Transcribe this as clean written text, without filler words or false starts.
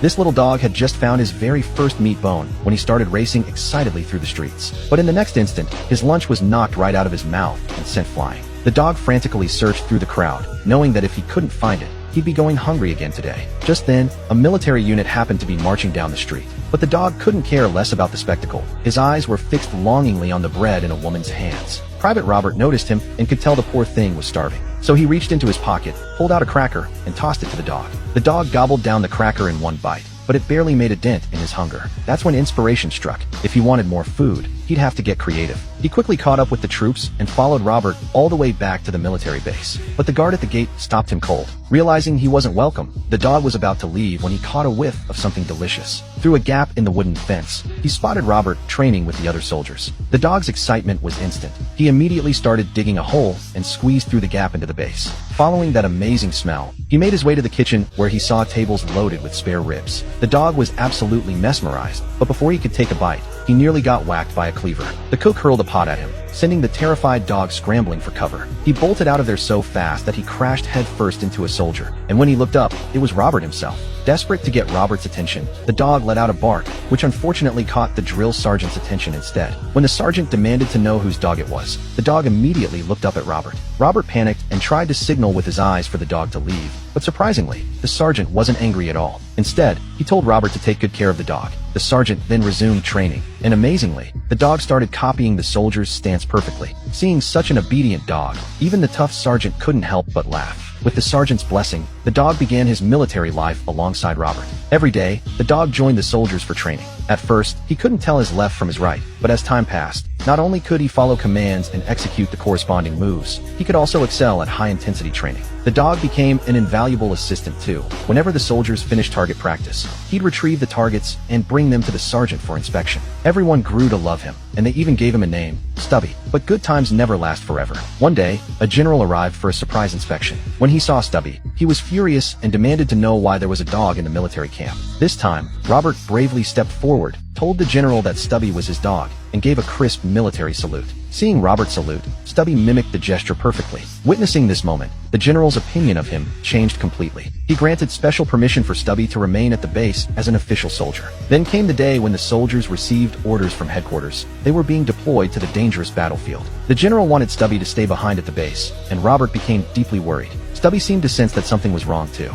This little dog had just found his very first meat bone when he started racing excitedly through the streets. But in the next instant, his lunch was knocked right out of his mouth and sent flying. The dog frantically searched through the crowd, knowing that if he couldn't find it, he'd be going hungry again today. Just then, a military unit happened to be marching down the street. But the dog couldn't care less about the spectacle. His eyes were fixed longingly on the bread in a woman's hands. Private Robert noticed him and could tell the poor thing was starving. So he reached into his pocket, pulled out a cracker, and tossed it to the dog. The dog gobbled down the cracker in one bite, but it barely made a dent in his hunger. That's when inspiration struck. If he wanted more food, he'd have to get creative. He quickly caught up with the troops and followed Robert all the way back to the military base. But the guard at the gate stopped him cold. Realizing he wasn't welcome, the dog was about to leave when he caught a whiff of something delicious. Through a gap in the wooden fence, he spotted Robert training with the other soldiers. The dog's excitement was instant. He immediately started digging a hole and squeezed through the gap into the base. Following that amazing smell, he made his way to the kitchen where he saw tables loaded with spare ribs. The dog was absolutely mesmerized, but before he could take a bite, he nearly got whacked by a cleaver. The cook hurled a pot at him, sending the terrified dog scrambling for cover. He bolted out of there so fast that he crashed headfirst into a soldier, and when he looked up, it was Robert himself. Desperate to get Robert's attention, the dog let out a bark, which unfortunately caught the drill sergeant's attention instead. When the sergeant demanded to know whose dog it was, the dog immediately looked up at Robert. Robert panicked and tried to signal with his eyes for the dog to leave, but surprisingly, the sergeant wasn't angry at all. Instead, he told Robert to take good care of the dog. The sergeant then resumed training, and amazingly, the dog started copying the soldier's stance perfectly. Seeing such an obedient dog, even the tough sergeant couldn't help but laugh. With the sergeant's blessing, the dog began his military life alongside Robert. Every day, the dog joined the soldiers for training. At first, he couldn't tell his left from his right, but as time passed, not only could he follow commands and execute the corresponding moves, he could also excel at high-intensity training. The dog became an invaluable assistant too. Whenever the soldiers finished target practice, he'd retrieve the targets and bring them to the sergeant for inspection. Everyone grew to love him, and they even gave him a name, Stubby. But good times never last forever. One day, a general arrived for a surprise inspection. When he saw Stubby, he was furious and demanded to know why there was a dog in the military camp. This time, Robert bravely stepped forward, told the general that Stubby was his dog, and gave a crisp military salute. Seeing Robert salute, Stubby mimicked the gesture perfectly. Witnessing this moment, the general's opinion of him changed completely. He granted special permission for Stubby to remain at the base as an official soldier. Then came the day when the soldiers received orders from headquarters. They were being deployed to the dangerous battlefield. The general wanted Stubby to stay behind at the base, and Robert became deeply worried. Stubby seemed to sense that something was wrong too.